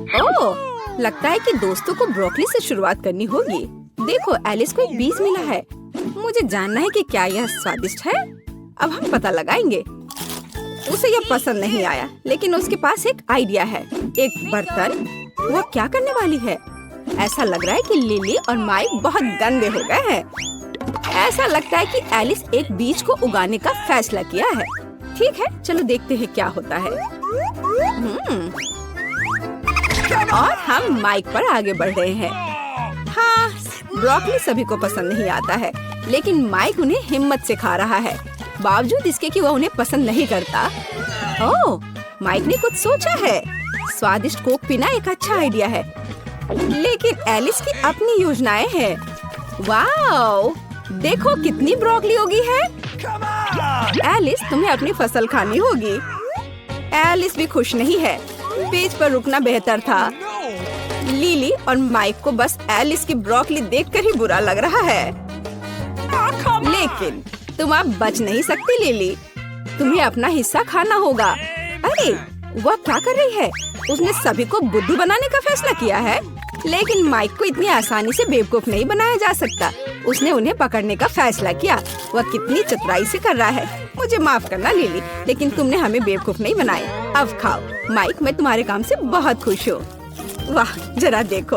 ओह, लगता है कि दोस्तों को ब्रोकली से शुरुआत करनी होगी। देखो, एलिस को एक बीज मिला है। मुझे जानना है कि क्या यह स्वादिष्ट है। अब हम पता लगाएंगे। उसे यह पसंद नहीं आया, लेकिन उसके पास एक आइडिया है। एक बर्तन। वह क्या करने वाली है? ऐसा लग रहा है कि लिली और माइक बहुत गंदे हो गए हैं। ऐसा लगता है कि एलिस एक बीज को उगाने का फैसला किया है। ठीक है, चलो देखते हैं क्या होता है। और हम माइक पर आगे बढ़ रहे हैं। हाँ, ब्रोकली सभी को पसंद नहीं आता है, लेकिन माइक उन्हें हिम्मत से खा रहा है, बावजूद इसके कि वह उन्हें पसंद नहीं करता। ओह, माइक ने कुछ सोचा है। स्वादिष्ट कोक पीना एक अच्छा आइडिया है, लेकिन एलिस की अपनी योजनाएं हैं। वाओ, देखो कितनी ब्रोकली उगी है। एलिस, तुम्हें अपनी फसल खानी होगी। एलिस भी खुश नहीं है। बीच पर रुकना बेहतर था। लिली और माइक को बस एलिस की ब्रोकली देखकर ही बुरा लग रहा है। लेकिन तुम अब बच नहीं सकती लिली, तुम्हें अपना हिस्सा खाना होगा। अरे, वह क्या कर रही है? उसने सभी को बुद्धू बनाने का फैसला किया है, लेकिन माइक को इतनी आसानी से बेवकूफ नहीं बनाया जा सकता। उसने उन्हें पकड़ने का फैसला किया। वह कितनी चतुराई से कर रहा है। मुझे माफ करना लिली, लेकिन तुमने हमें बेवकूफ नहीं बनाया। अब खाओ। माइक, मैं तुम्हारे काम से बहुत खुश हूँ। वाह, जरा देखो।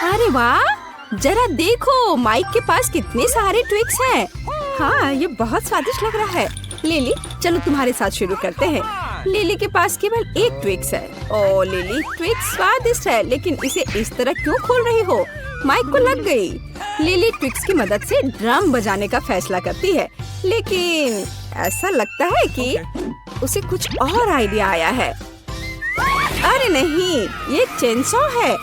अरे वाह, जरा देखो, माइक के पास कितने सारे ट्विक्स हैं। हाँ, ये बहुत स्वादिष्ट लग रहा है। लिली, चलो तुम्हारे साथ शुरू करते हैं। लिली के पास केवल एक ट्विक्स है। ओ लिली, ट्विक्स स्वादिष्ट है, लेकिन इसे इस तरह क्यों खोल रही हो? माइक को लग गई। लिली ट्विक्स की मदद से ड्रम बजाने का फैसला करती है, लेकिन ऐसा लगता है कि उसे कुछ और आइडिया आया है। अरे नहीं, ये चेनसॉ है।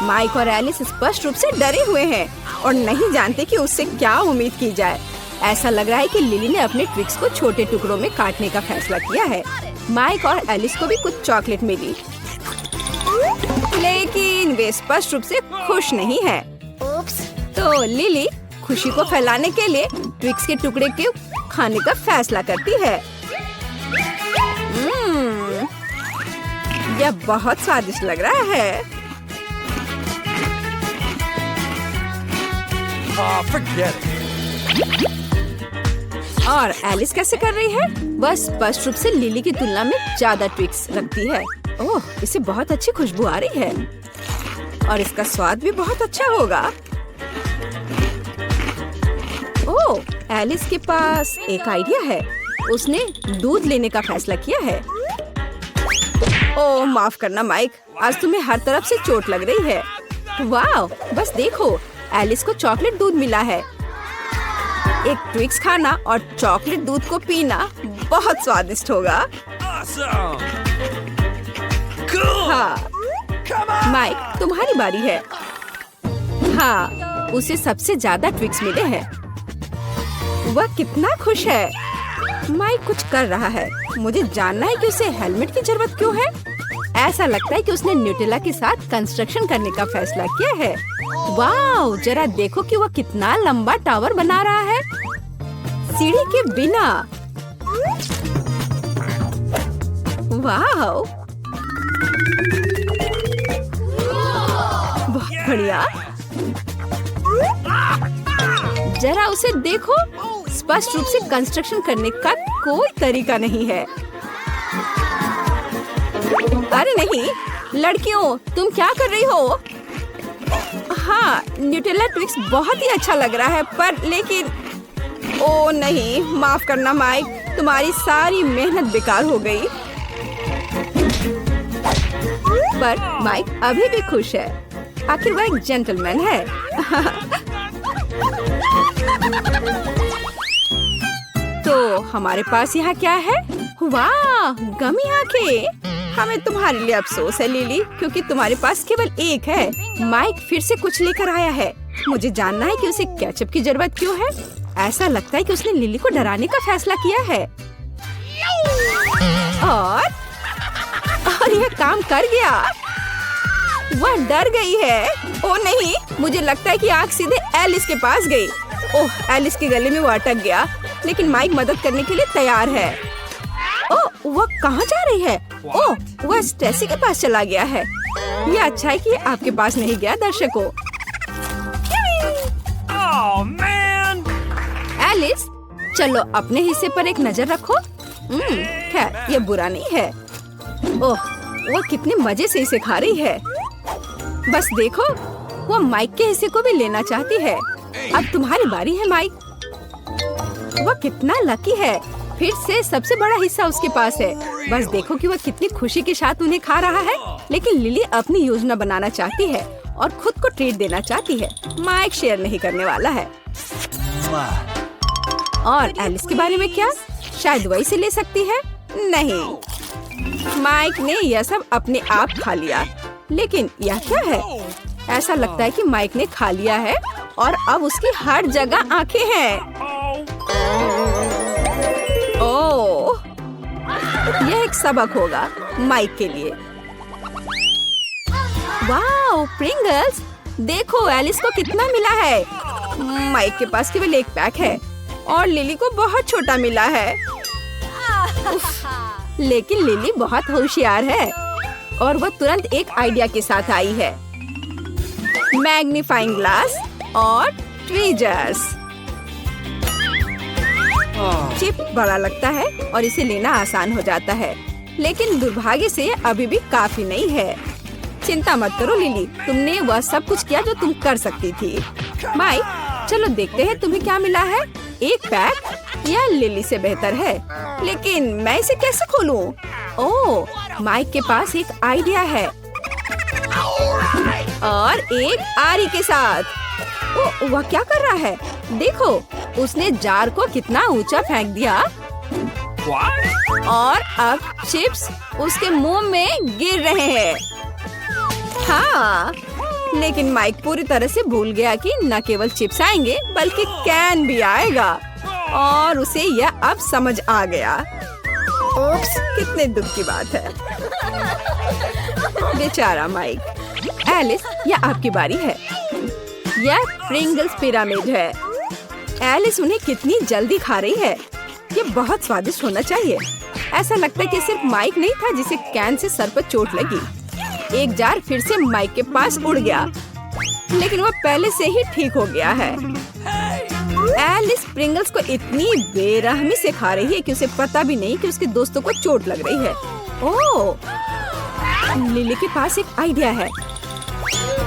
माइक और एलिस स्पष्ट रूप से डरे हुए हैं और नहीं जानते कि उससे क्या उम्मीद की जाए। ऐसा लग रहा है कि लिली ने अपने ट्विक्स को छोटे टुकड़ों में काटने का फैसला किया है। माइक और एलिस को भी कुछ चॉकलेट मिली, लेकिन वे स्पष्ट रूप से खुश नहीं है। तो लिली खुशी को फैलाने के लिए ट्विक्स के टुकड़े के खाने का फैसला करती है। यह बहुत स्वादिष्ट लग रहा है। Forget it. और एलिस कैसे कर रही है? वह स्पष्ट रूप से लिली की तुलना में ज्यादा ट्विक्स रखती है। ओह, इसे बहुत अच्छी खुशबू आ रही है और इसका स्वाद भी बहुत अच्छा होगा। ओह, एलिस के पास एक आइडिया है। उसने दूध लेने का फैसला किया है। ओह, माफ करना माइक, आज तुम्हें हर तरफ से चोट लग रही है। वाह, बस देखो, एलिस को चॉकलेट दूध मिला है। एक ट्विक्स खाना और चॉकलेट दूध को पीना बहुत स्वादिष्ट होगा। Awesome. Cool. हाँ, Come on. माइक, तुम्हारी बारी है। हाँ, उसे सबसे ज्यादा ट्विक्स मिले हैं। वह कितना खुश है। माइक कुछ कर रहा है। मुझे जानना है कि उसे हेलमेट की जरूरत क्यों है। ऐसा लगता है कि उसने न्यूटेला के साथ कंस्ट्रक्शन करने का फैसला किया है। वाह, जरा देखो कि वह कितना लंबा टावर बना रहा है सीढ़ी के बिना। वाह, बहुत बढ़िया। जरा उसे देखो, स्पष्ट रूप से कंस्ट्रक्शन करने का कोई तरीका नहीं है। अरे नहीं, लड़कियों, तुम क्या कर रही हो? हाँ, न्यूटेला ट्विक्स बहुत ही अच्छा लग रहा है, पर लेकिन ओ नहीं, माफ करना माइक, तुम्हारी सारी मेहनत बेकार हो गई। पर माइक अभी भी खुश है। आखिर वह एक जेंटलमैन है। तो हमारे पास यहाँ क्या है? वाह, गमी आंखें। हमें तुम्हारे लिए अफसोस है लिली, क्योंकि तुम्हारे पास केवल एक है। माइक फिर से कुछ लेकर आया है। मुझे जानना है कि उसे केचप की जरूरत क्यों है। ऐसा लगता है कि उसने लिली को डराने का फैसला किया है। और यह काम कर गया। वह डर गई है। ओ नहीं, मुझे लगता है कि आग सीधे एलिस के पास गई। ओह, एलिस के गले में वो अटक गया। लेकिन माइक मदद करने के लिए तैयार है। ओह, वह कहाँ जा रही है? ओह, वह स्टेसी के पास चला गया है। ये अच्छा है कि आपके पास नहीं गया दर्शकों। Oh, man! एलिस, चलो अपने हिस्से पर एक नजर रखो। खैर, ये बुरा नहीं है। ओह, वो कितने मजे से इसे खा रही है। बस देखो, वो माइक के हिस्से को भी लेना चाहती है। अब तुम्हारी बारी है माइक। वो कितना लकी है, फिर से सबसे बड़ा हिस्सा उसके पास है। बस देखो कि वो कितनी खुशी के साथ उन्हें खा रहा है। लेकिन लिली अपनी योजना बनाना चाहती है और खुद को ट्रीट देना चाहती है। माइक शेयर नहीं करने वाला है। और एलिस के बारे में क्या? शायद वही से ले सकती है। नहीं, माइक ने यह सब अपने आप खा लिया। लेकिन यह क्या है? ऐसा लगता है कि माइक ने खा लिया है और अब उसकी हर जगह आंखें हैं। ओह, यह एक सबक होगा माइक के लिए। Wow, Pringles! देखो एलिस को कितना मिला है। माइक के पास केवल एक पैक है और लिली को बहुत छोटा मिला है। लेकिन लिली बहुत होशियार है और वह तुरंत एक आइडिया के साथ आई है। मैग्नीफाइंग ग्लास और ट्वीजर्स। चिप बड़ा लगता है और इसे लेना आसान हो जाता है, लेकिन दुर्भाग्य से अभी भी काफी नहीं है। चिंता मत करो लिली, तुमने वह सब कुछ किया जो तुम कर सकती थी। माइक, चलो देखते हैं तुम्हें क्या मिला है। एक पैक या लिली से बेहतर है, लेकिन मैं इसे कैसे खोलूं? ओह, माइक के पास एक आइडिया है और एक आरी के साथ। ओह, वह क्या कर रहा है? देखो, उसने जार को कितना ऊंचा फेंक दिया और अब चिप्स उसके मुंह में गिर रहे हैं। हाँ, लेकिन माइक पूरी तरह से भूल गया कि न केवल चिप्स आएंगे बल्कि कैन भी आएगा और उसे यह अब समझ आ गया। ओप्स, कितने दुख की बात है। बेचारा माइक। एलिस, यह आपकी बारी है। यह प्रिंगल्स पिरामिड है। एलिस उन्हें कितनी जल्दी खा रही है। ये बहुत स्वादिष्ट होना चाहिए। ऐसा लगता है कि सिर्फ माइक नहीं था जिसे कैन से सर पर चोट लगी। एक जार फिर से माइक के पास उड़ गया, लेकिन वह पहले से ही ठीक हो गया है। एलिस प्रिंगल्स को इतनी बेरहमी से खा रही है कि उसे पता भी नहीं कि उसके दोस्तों को चोट लग रही है। ओह, लिली के पास एक आइडिया है।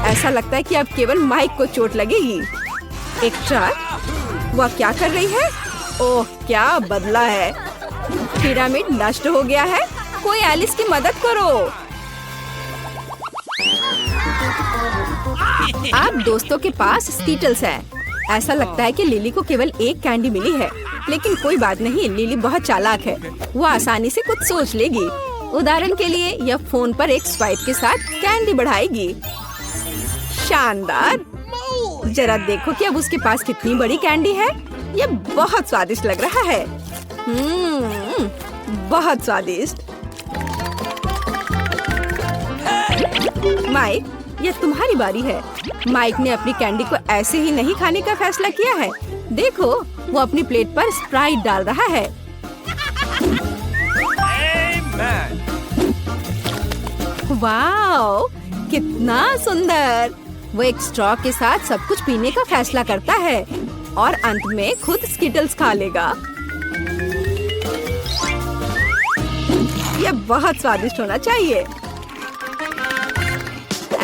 ऐसा लगता है कि अब केवल माइक को चोट लगेगी। एक ट्रक, वह क्या कर रही है? ओह, क्या बदला है। पिरामिड नष्ट हो गया है। कोई एलिस की मदद करो। अब दोस्तों के पास स्कीटल्स है। ऐसा लगता है कि लिली को केवल एक कैंडी मिली है, लेकिन कोई बात नहीं, लिली बहुत चालाक है। वो आसानी से कुछ सोच लेगी। उदाहरण के लिए यह फोन पर एक स्वाइप के साथ कैंडी बढ़ाएगी। शानदार! जरा देखो कि अब उसके पास कितनी बड़ी कैंडी है। यह बहुत स्वादिष्ट लग रहा है। बहुत स्वादिष्ट। माइक, यह तुम्हारी बारी है। माइक ने अपनी कैंडी को ऐसे ही नहीं खाने का फैसला किया है। देखो, वो अपनी प्लेट पर स्प्राइट डाल रहा है। वाओ, कितना सुंदर! वो एक स्ट्रॉ के साथ सब कुछ पीने का फैसला करता है और अंत में खुद स्किटल्स खा लेगा। यह बहुत स्वादिष्ट होना चाहिए।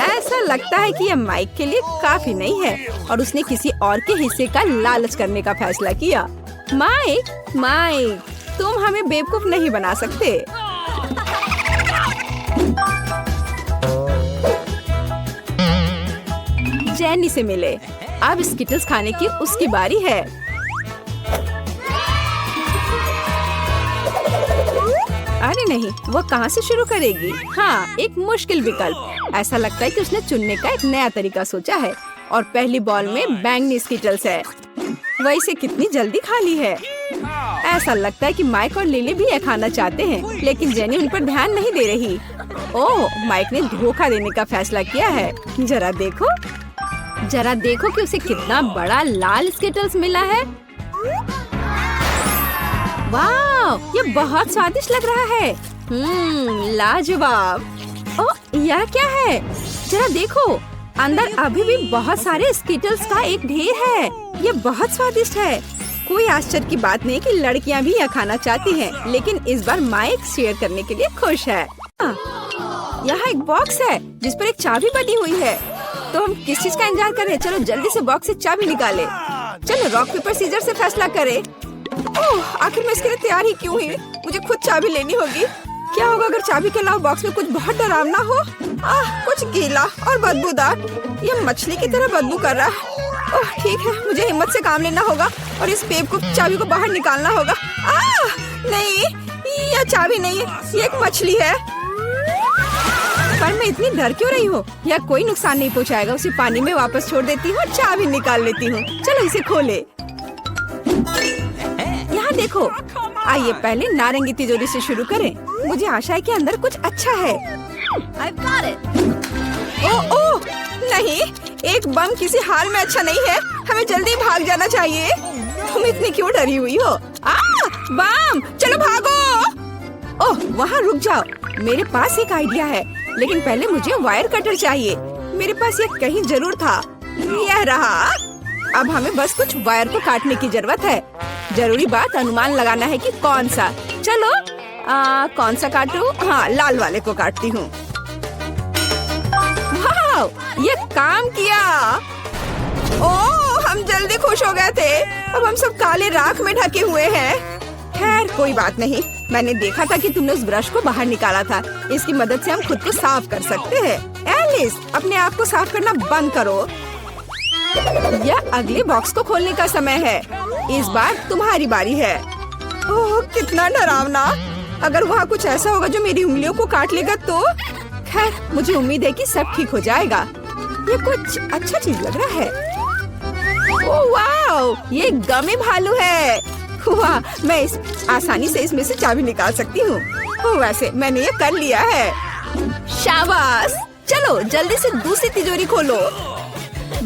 ऐसा लगता है कि यह माइक के लिए काफी नहीं है और उसने किसी और के हिस्से का लालच करने का फैसला किया। माइक, तुम हमें बेवकूफ नहीं बना सकते। जेनी से मिले। अब स्किटल्स खाने की उसकी बारी है। अरे नहीं, वो कहाँ से शुरू करेगी? हाँ, एक मुश्किल विकल्प। ऐसा लगता है कि उसने चुनने का एक नया तरीका सोचा है और पहली बॉल में बैंगनी स्किटल्स है। वह इसे कितनी जल्दी खा ली है। ऐसा लगता है कि माइक और लिली भी ये खाना चाहते हैं, लेकिन जेनी उन पर ध्यान नहीं दे रही। ओह, माइक ने धोखा देने का फैसला किया है। जरा देखो कि उसे कितना बड़ा लाल स्किटल्स मिला है। वाह, ये बहुत स्वादिष्ट लग रहा है। लाजवाब। ओ, यह क्या है? जरा देखो, अंदर अभी भी बहुत सारे स्किटल्स का एक ढेर है। ये बहुत स्वादिष्ट है। कोई आश्चर्य की बात नहीं कि लड़कियां भी यह खाना चाहती हैं, लेकिन इस बार माइक शेयर करने के लिए खुश है। यहाँ एक बॉक्स है जिस पर एक चाबी बनी हुई है। तो हम किस चीज का इंतजार कर रहे हैं? चलो जल्दी से बॉक्स से चाबी निकाले। चलो रॉक पेपर सीजर से फैसला करें। ओह, आखिर मैं इसके लिए तैयार ही क्यों हुई? मुझे खुद चाबी लेनी होगी। क्या होगा अगर चाबी के अलावा बॉक्स में कुछ बहुत डरावना हो? कुछ गीला और बदबूदार। ये मछली की तरह बदबू कर रहा है। ओह ठीक है, मुझे हिम्मत से काम लेना होगा और इस टेप को चाबी को बाहर निकालना होगा। नहीं, यह चाबी नहीं है, ये एक मछली है। पर मैं इतनी डर क्यों रही हूँ? यह कोई नुकसान नहीं पहुँचाएगा। उसे पानी में वापस छोड़ देती हूँ और चाबी निकाल लेती हूँ। चलो इसे खोले। यहाँ देखो, आइए पहले नारंगी तिजोरी से शुरू करें। मुझे आशा है कि अंदर कुछ अच्छा है। ओह नहीं, एक बम किसी हाल में अच्छा नहीं है। हमें जल्दी भाग जाना चाहिए। तुम इतनी क्यों डरी हुई हो? बम, चलो भागो। ओह वहाँ रुक जाओ, मेरे पास एक आइडिया है, लेकिन पहले मुझे वायर कटर चाहिए। मेरे पास ये कहीं जरूर था। यह रहा। अब हमें बस कुछ वायर को काटने की जरूरत है। जरूरी बात अनुमान लगाना है कि कौन सा। चलो कौन सा काटूं? हाँ, लाल वाले को काटती हूँ। वाह, ये काम किया। ओह, हम जल्दी खुश हो गए थे। अब हम सब काले राख में ढके हुए हैं। खैर कोई बात नहीं, मैंने देखा था कि तुमने उस ब्रश को बाहर निकाला था। इसकी मदद से हम खुद को साफ कर सकते हैं। एलिस, अपने आप को साफ करना बंद करो। यह अगले बॉक्स को खोलने का समय है। इस बार तुम्हारी बारी है। ओह कितना डरावना। अगर वहाँ कुछ ऐसा होगा जो मेरी उंगलियों को काट लेगा तो? खैर मुझे उम्मीद है कि सब ठीक हो जाएगा। ये कुछ अच्छा चीज लग रहा है। ओह वाह, ये गमी भालू है। वाह, मैं आसानी से इसमें से चाबी निकाल सकती हूँ। वैसे मैंने ये कर लिया है। शाबाश। चलो जल्दी से दूसरी तिजोरी खोलो।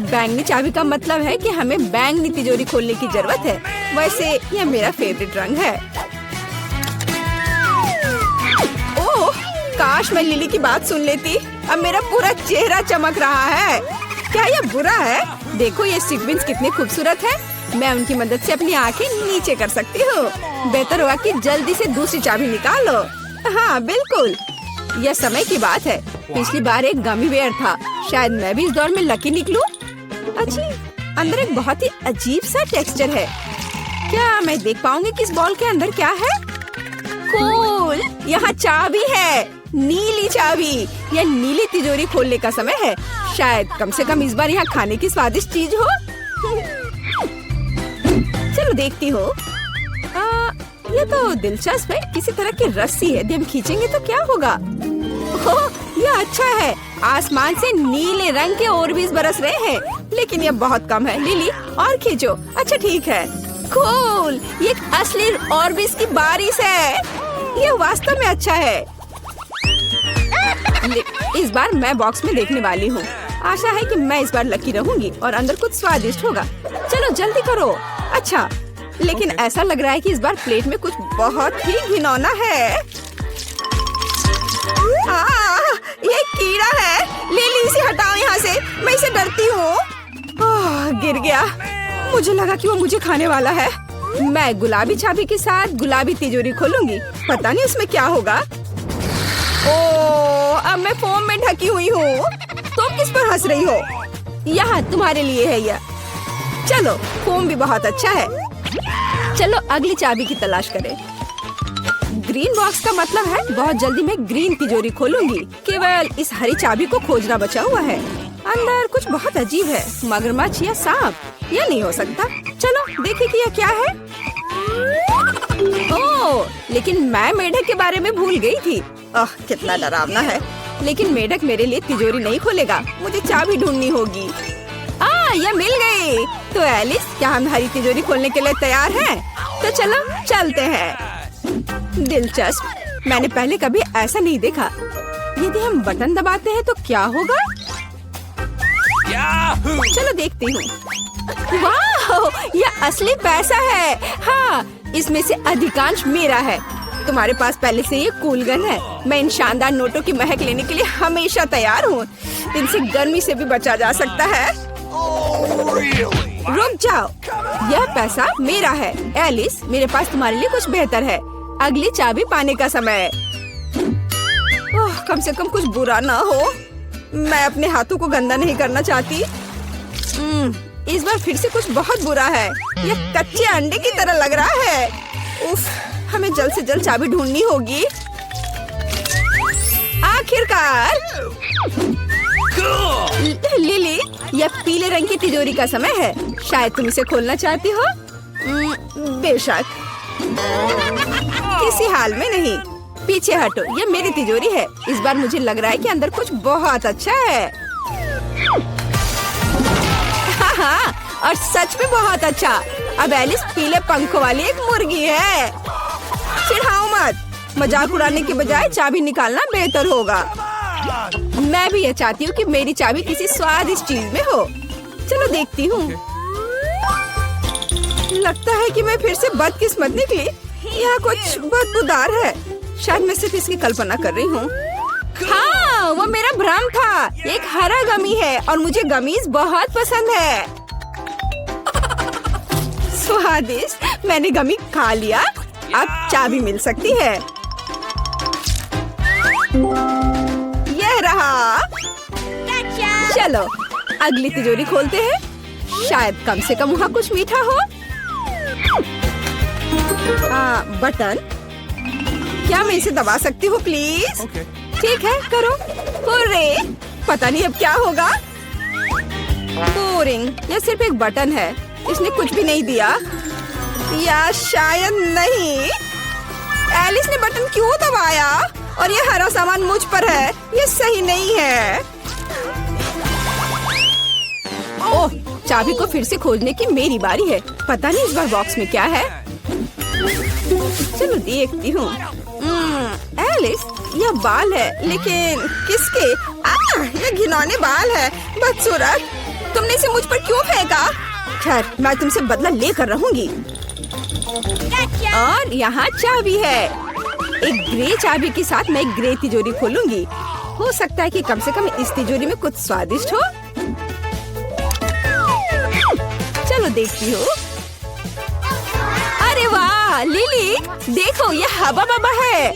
बैंगनी चाबी का मतलब है कि हमें बैंगनी तिजोरी खोलने की जरूरत है। वैसे यह मेरा फेवरेट रंग है। ओह, काश मैं लिली की बात सुन लेती। अब मेरा पूरा चेहरा चमक रहा है। क्या यह बुरा है? देखो ये सीक्वेंस कितने खूबसूरत है। मैं उनकी मदद से अपनी आंखें नीचे कर सकती हूँ। बेहतर होगा कि जल्दी से दूसरी चाबी निकालो। हाँ बिल्कुल, यह समय की बात है। पिछली बार एक गमी बेयर था, शायद मैं भी इस दौर में लकी निकलूं। अच्छी, अंदर एक बहुत ही अजीब सा टेक्सचर है। क्या मैं देख पाऊंगी कि इस बॉल के अंदर क्या है? कूल, यहाँ चाबी है, नीली चाबी। यह नीली तिजोरी खोलने का समय है। शायद कम से कम इस बार यहाँ खाने की स्वादिष्ट चीज हो। चलो देखती हूँ। ये तो दिलचस्प है। किसी तरह की रस्सी है, यदि हम खींचेंगे तो क्या होगा? ओह, यह अच्छा है। आसमान से नीले रंग के ऑर्बिस बरस रहे हैं, लेकिन यह बहुत कम है। लिली और खींचो। अच्छा ठीक है। कूल, ये एक असली ऑर्बिस की बारिश है। यह वास्तव में अच्छा है। इस बार मैं बॉक्स में देखने वाली हूँ। आशा है कि मैं इस बार लकी रहूंगी और अंदर कुछ स्वादिष्ट होगा। चलो जल्दी करो। अच्छा, लेकिन ऐसा लग रहा है कि इस बार प्लेट में कुछ बहुत ही घिनौना है। ये कीड़ा है। लिली इसे हटाओ यहाँ से, मैं इसे डरती हूँ। गिर गया। मुझे लगा कि वो मुझे खाने वाला है। मैं गुलाबी चाबी के साथ गुलाबी तिजोरी खोलूंगी। पता नहीं उसमें क्या होगा। ओह, अब मैं फोम में ढकी हुई हूँ। तुम किस पर हंस रही हो? यहाँ तुम्हारे लिए है यह। चलो, फोम भी बहुत अच्छा है। चलो अगली चाबी की तलाश करें। ग्रीन बॉक्स का मतलब है बहुत जल्दी मैं ग्रीन तिजोरी खोलूंगी। केवल इस हरी चाबी को खोजना बचा हुआ है। अंदर कुछ बहुत अजीब है, मगरमच्छ या सांप। यह नहीं हो सकता। चलो देखें कि यह क्या है। ओह, लेकिन मैं मेढक के बारे में भूल गई थी। कितना डरावना है। लेकिन मेढक मेरे लिए तिजोरी नहीं खोलेगा। मुझे चाबी ढूंढनी होगी। यह मिल गई। तो एलिस, क्या हम हरी तिजोरी खोलने के लिए तैयार हैं? तो चलो चलते हैं। दिलचस्प, मैंने पहले कभी ऐसा नहीं देखा। यदि हम बटन दबाते हैं तो क्या होगा? चलो देखती हूँ। वाह, यह असली पैसा है। हाँ, इसमें से अधिकांश मेरा है। तुम्हारे पास पहले से ये कूल गन है। मैं इन शानदार नोटों की महक लेने के लिए हमेशा तैयार हूँ। इनसे गर्मी से भी बचा जा सकता है। रुक जाओ, यह पैसा मेरा है। एलिस, मेरे पास तुम्हारे लिए कुछ बेहतर है। अगली चाबी पाने का समय है। ओह, कम से कम कुछ बुरा ना हो। मैं अपने हाथों को गंदा नहीं करना चाहती। इस बार फिर से कुछ बहुत बुरा है। यह कच्चे अंडे की तरह लग रहा है। उफ, हमें जल्द से जल्द चाबी ढूंढनी होगी। आखिरकार लिली, यह पीले रंग की तिजोरी का समय है। शायद तुम इसे खोलना चाहती हो। बेशक, किसी हाल में नहीं। पीछे हटो, यह मेरी तिजोरी है। इस बार मुझे लग रहा है कि अंदर कुछ बहुत अच्छा है। हाँ, और सच में बहुत अच्छा। अब एलिस पीले पंखों वाली एक मुर्गी है। चिढ़ाओ मत, मजाक उड़ाने के बजाय चाबी निकालना बेहतर होगा। मैं भी ये चाहती हूँ कि मेरी चाबी किसी स्वादिष्ट चीज में हो। चलो देखती हूँ। लगता है कि मैं फिर से बदकिस्मत निकली। यहाँ कुछ बदबूदार है। शायद मैं सिर्फ इसकी कल्पना कर रही हूँ। हाँ, वो मेरा भ्रम था। एक हरा गमी है और मुझे गमीज बहुत पसंद है। स्वादिष्ट, मैंने गमी खा लिया। अब चाबी मिल सकती है। यह रहा। चलो अगली तिजोरी खोलते हैं। शायद कम से कम वहाँ कुछ मीठा हो। बटन, क्या मैं इसे दबा सकती हूँ प्लीज? ठीक है, करो। हुर्रे! पता नहीं अब क्या होगा। बोरिंग, यह सिर्फ एक बटन है। इसने कुछ भी नहीं दिया। या शायद नहीं। एलिस ने बटन क्यों दबाया? और ये हरा सामान मुझ पर है। ये सही नहीं है। ओह, चाबी को फिर से खोजने की मेरी बारी है। पता नहीं इस बार बॉक्स में क्या है। चलो देखती हूँ। एलिस, यह बाल है, लेकिन किसके? यह घिनौने बाल है। बदसूरत, तुमने इसे मुझ पर क्यों फेंका? खैर, मैं तुमसे बदला लेकर रहूंगी। और यहाँ चाबी है। एक ग्रे चाबी के साथ मैं एक ग्रे तिजोरी खोलूंगी। हो सकता है कि कम से कम इस तिजोरी में कुछ स्वादिष्ट हो। चलो देखती हूँ। अरे वाह लिली, देखो ये हवा बाबा है।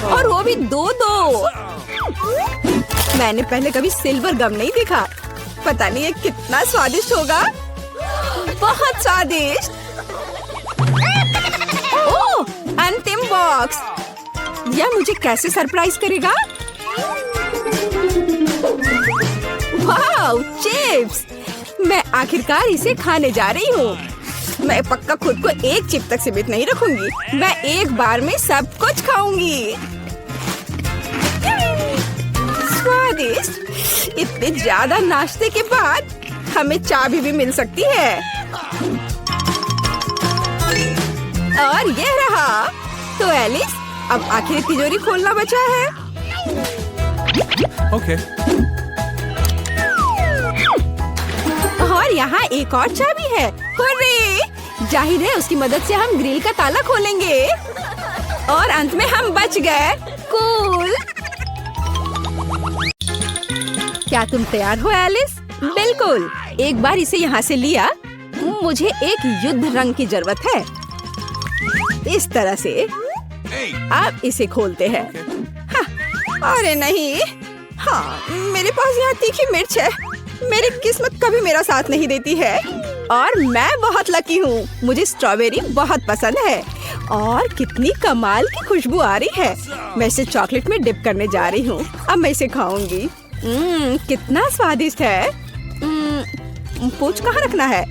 और वो भी दो। मैंने पहले कभी सिल्वर गम नहीं देखा। पता नहीं ये कितना स्वादिष्ट होगा। बहुत स्वादिष्ट। ओह, अंतिम बॉक्स। यह मुझे कैसे सरप्राइज करेगा? वाह, चिप्स। मैं आखिरकार इसे खाने जा रही हूँ। मैं पक्का खुद को एक चिप तक सीमित नहीं रखूंगी। मैं एक बार में सब कुछ खाऊंगी। स्वादिष्ट। इतने ज्यादा नाश्ते के बाद हमें चाबी भी मिल सकती है। और ये रहा। तो एलिस, अब आखिर तिजोरी खोलना बचा है। Okay. और यहाँ एक और चाबी है। हुर्रे! जाहिर है उसकी मदद से हम ग्रिल का ताला खोलेंगे। और अंत में हम बच गए। कूल। क्या तुम तैयार हो एलिस? बिल्कुल। एक बार इसे यहाँ से लिया, मुझे एक युद्ध रंग की जरूरत है। इस तरह से अब इसे खोलते हैं। हाँ, अरे नहीं। हाँ, मेरे पास यहाँ तीखी मिर्च है। मेरी किस्मत कभी मेरा साथ नहीं देती है। और मैं बहुत लकी हूँ। मुझे स्ट्रॉबेरी बहुत पसंद है। और कितनी कमाल की खुशबू आ रही है। मैं इसे चॉकलेट में डिप करने जा रही हूँ। अब मैं इसे खाऊंगी। कितना स्वादिष्ट है। पूंछ कहाँ रखना है?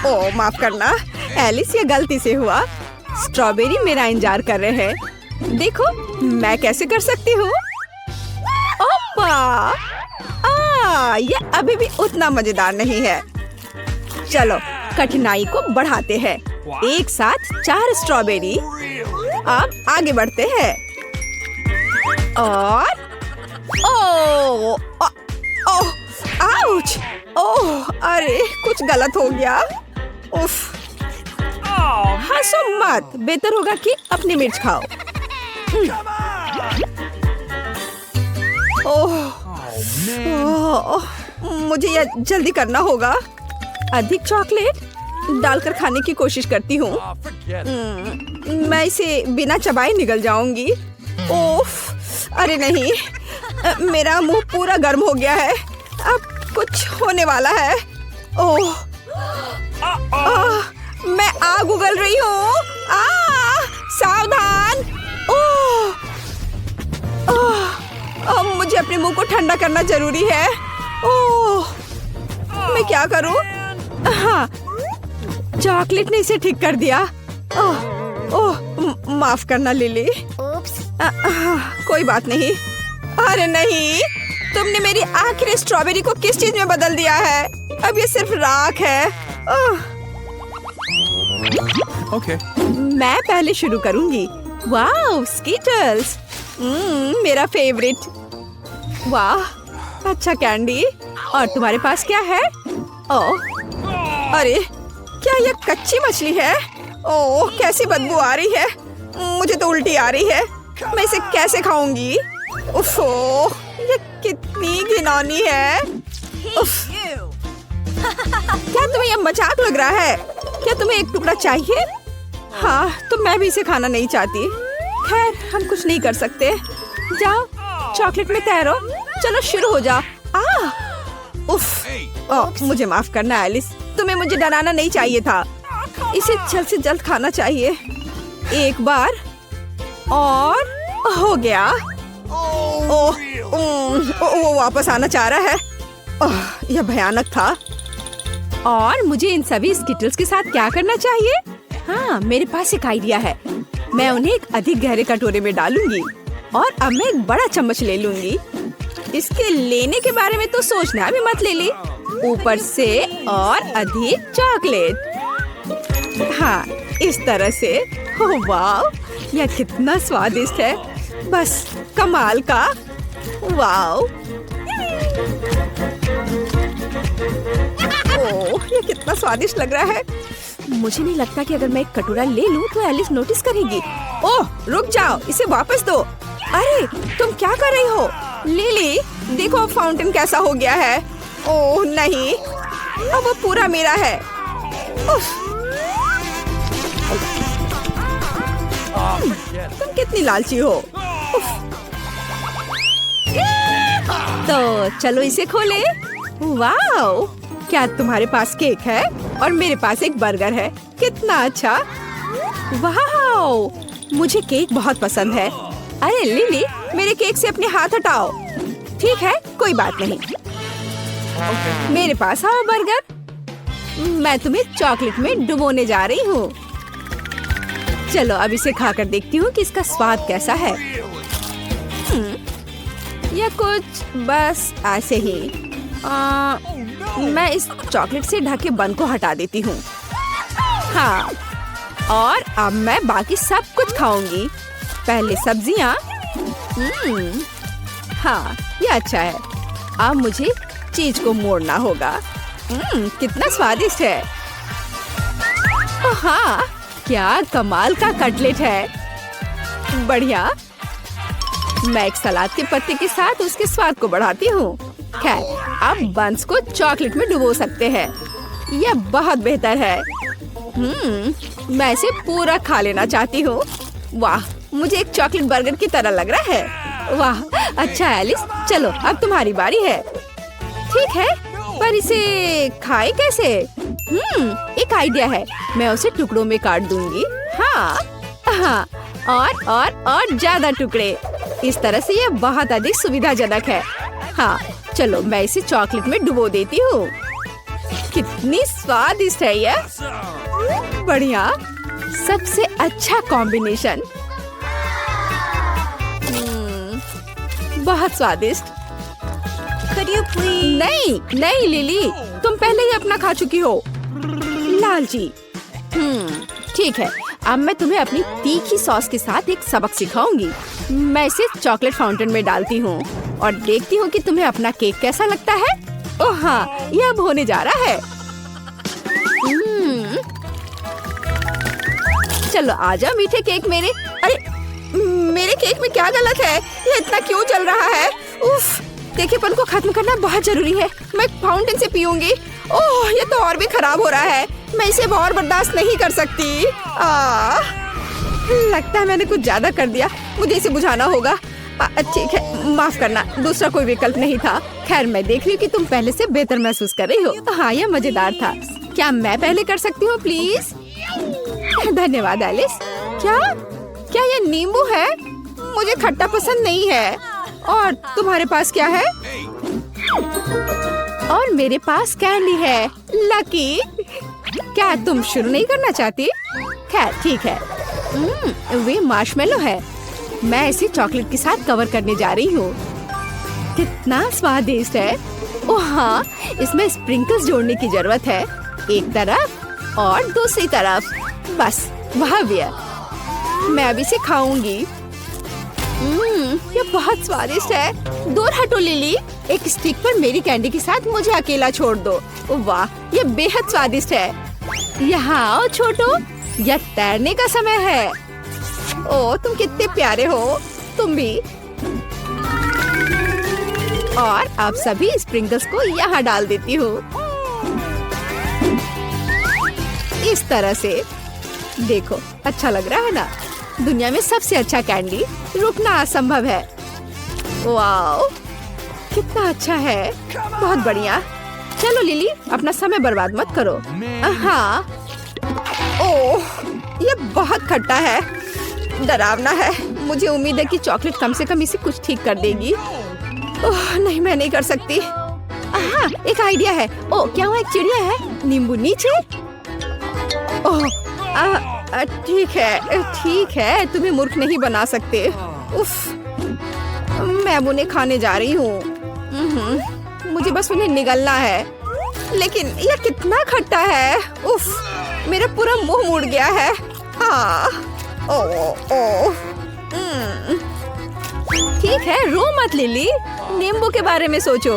ओह, माफ करना एलिस, ये गलती से हुआ। स्ट्रॉबेरी मेरा इंतजार कर रहे हैं। देखो मैं कैसे कर सकती हूँ। ओपा! ये अभी भी उतना मजेदार नहीं है। चलो कठिनाई को बढ़ाते हैं। एक साथ 4 स्ट्रॉबेरी। अब आगे बढ़ते हैं। और ओह, आउच! ओह, अरे कुछ गलत हो गया। उफ। हंसो मत, बेहतर होगा कि अपनी मिर्च खाओ। ओह, मुझे यह जल्दी करना होगा। अधिक चॉकलेट डालकर खाने की कोशिश करती हूँ। मैं इसे बिना चबाए निगल जाऊंगी। ओफ, अरे नहीं, मेरा मुंह पूरा गर्म हो गया है। अब कुछ होने वाला है। ओह, मैं आग उगल रही हूँ। सावधान। ओह, अब मुझे अपने मुंह को ठंडा करना जरूरी है। ओह, मैं क्या करूँ? हाँ, चॉकलेट ने इसे ठीक कर दिया। ओह, माफ करना लिली। कोई बात नहीं। अरे नहीं, तुमने मेरी आखिरी स्ट्रॉबेरी को किस चीज में बदल दिया है? अब ये सिर्फ राख है। Okay. मैं पहले शुरू करूंगी। वाह, स्कीटल्स, मेरा फेवरेट। वाह, अच्छा कैंडी। और तुम्हारे पास क्या है? ओह, अरे क्या ये कच्ची मछली है? ओह, कैसी बदबू आ रही है। मुझे तो उल्टी आ रही है। मैं इसे कैसे खाऊंगी? उफ, ये कितनी घिनौनी है। उफ। क्या तुम्हें यह मजाक लग रहा है? क्या तुम्हें एक टुकड़ा चाहिए? हाँ, तो मैं भी इसे खाना नहीं चाहती। खैर, हम कुछ नहीं कर सकते। जाओ, चॉकलेट में तैरो। चलो शुरू हो जाओ। उफ, मुझे माफ करना एलिस, तुम्हें मुझे डराना नहीं चाहिए था। इसे जल्द से जल्द खाना चाहिए। एक बार और हो गया। ओह, वो वापस आना चाह रहा है। यह भयानक था। और मुझे इन सभी स्किटल्स के साथ क्या करना चाहिए? हाँ, मेरे पास एक आइडिया है। मैं उन्हें एक अधिक गहरे कटोरे में डालूंगी और अब मैं एक बड़ा चम्मच ले लूंगी। इसके लेने के बारे में तो सोचना भी मत ले। ऊपर से और अधिक चॉकलेट। हाँ, इस तरह से। ओह वाह, यह कितना स्वादिष्ट है। बस कमाल का। वाह, ओह, ये कितना स्वादिष्ट लग रहा है। मुझे नहीं लगता कि अगर मैं एक कटोरा ले लूं तो एलिस नोटिस करेगी। ओह, रुक जाओ, इसे वापस दो। अरे, तुम क्या कर रही हो? लिली, देखो फाउंटेन कैसा हो गया है। ओह नहीं, अब वो पूरा मेरा है। उफ। तुम कितनी लालची हो। उफ। तो चलो इसे खोले। वाओ, क्या तुम्हारे पास केक है? और मेरे पास एक बर्गर है। कितना अच्छा। वाओ, मुझे केक बहुत पसंद है। अरे लिली, मेरे केक से अपने हाथ हटाओ। ठीक है, कोई बात नहीं। मेरे पास आओ बर्गर। मैं तुम्हें चॉकलेट में डुबोने जा रही हूँ। चलो अब इसे खाकर देखती हूँ कि इसका स्वाद कैसा है। या कुछ बस ऐसे ही। मैं इस चॉकलेट से ढके बन को हटा देती हूँ। हाँ, और अब मैं बाकी सब कुछ खाऊंगी। पहले सब्जियाँ। हाँ, ये अच्छा है। अब मुझे चीज को मोड़ना होगा। कितना स्वादिष्ट है। हाँ, क्या कमाल का कटलेट है। बढ़िया। मैं एक सलाद के पत्ते के साथ उसके स्वाद को बढ़ाती हूँ। खैर, अब बंस को चॉकलेट में डुबो सकते हैं। यह बहुत बेहतर है। मैं इसे पूरा खा लेना चाहती हूँ। वाह, मुझे एक चॉकलेट बर्गर की तरह लग रहा है। वाह, अच्छा एलिस, चलो अब तुम्हारी बारी है। ठीक है, पर इसे खाए कैसे? एक आइडिया है। मैं उसे टुकड़ों में काट दूंगी। हाँ, और ज्यादा टुकड़े। इस तरह से यह बहुत अधिक सुविधाजनक है। हाँ, चलो मैं इसे चॉकलेट में डुबो देती हूँ। कितनी स्वादिष्ट है यह। बढ़िया, सबसे अच्छा कॉम्बिनेशन। बहुत स्वादिष्ट। Could you please? नहीं लिली, तुम पहले ही अपना खा चुकी हो। लालची। ठीक है, अब मैं तुम्हें अपनी तीखी सॉस के साथ एक सबक सिखाऊंगी। मैं इसे चॉकलेट फाउंटेन में डालती हूँ और देखती हूँ कि तुम्हें अपना केक कैसा लगता है। ओह हाँ, यह अब होने जा रहा है। चलो आजा मीठे केक मेरे। अरे मेरे केक में क्या गलत है? ये इतना क्यों जल रहा है? उफ, तीखेपन को खत्म करना बहुत जरूरी है। मैं फाउंटेन से पीऊंगी। ओह, ये तो और भी खराब हो रहा है। मैं इसे और बर्दाश्त नहीं कर सकती। लगता है मैंने कुछ ज्यादा कर दिया। मुझे इसे बुझाना होगा। ठीक है, माफ करना, दूसरा कोई विकल्प नहीं था। खैर, मैं देख रही हूँ कि तुम पहले से बेहतर महसूस कर रही हो। हाँ, यह मजेदार था। क्या मैं पहले कर सकती हूँ प्लीज? धन्यवाद एलिस। क्या ये नींबू है? मुझे खट्टा पसंद नहीं है। और तुम्हारे पास क्या है? और मेरे पास कैंडी है। लकी, क्या तुम शुरू नहीं करना चाहती? खैर ठीक है। वे मार्शमेलो है। मैं इसे चॉकलेट के साथ कवर करने जा रही हूँ। कितना स्वादिष्ट है। ओह हाँ, इसमें स्प्रिंकल्स जोड़ने की जरूरत है। एक तरफ और दूसरी तरफ। बस वह भी है। मैं अभी इसे खाऊंगी। ये बहुत स्वादिष्ट है। दूर हटो लिली। एक स्टिक पर मेरी कैंडी के साथ मुझे अकेला छोड़ दो। वाह, ये बेहद स्वादिष्ट है। यहाँ आओ छोटू, यह तैरने का समय है। ओह, तुम कितने प्यारे हो। तुम भी। और अब सभी स्प्रिंकल्स को यहाँ डाल देती हूँ। इस तरह से देखो, अच्छा लग रहा है ना? दुनिया में सबसे अच्छा कैंडी। रुकना असंभव है। वाओ, कितना अच्छा है। बहुत बढ़िया। चलो लिली, अपना समय बर्बाद मत करो। हाँ। ओह, ये बहुत खट्टा है। डरावना है। मुझे उम्मीद है कि चॉकलेट कम से कम इसे कुछ ठीक कर देगी। ओह नहीं, मैं नहीं कर सकती। हाँ, एक आइडिया है। ओह, क्या वहाँ एक चिड़िया है? नींबू नीचे। ओह, ठीक है, तुम्हें मूर्ख नहीं बना सकते। उफ, मैं अब उन्हें खाने जा रही हूँ। मुझे बस उन्हें निगलना है। लेकिन यह कितना खट्टा है। उफ, मेरा पूरा मुंह मुड़ गया है। हाँ। ओह। ठीक है, रो मत लिली। नींबू के बारे में सोचो।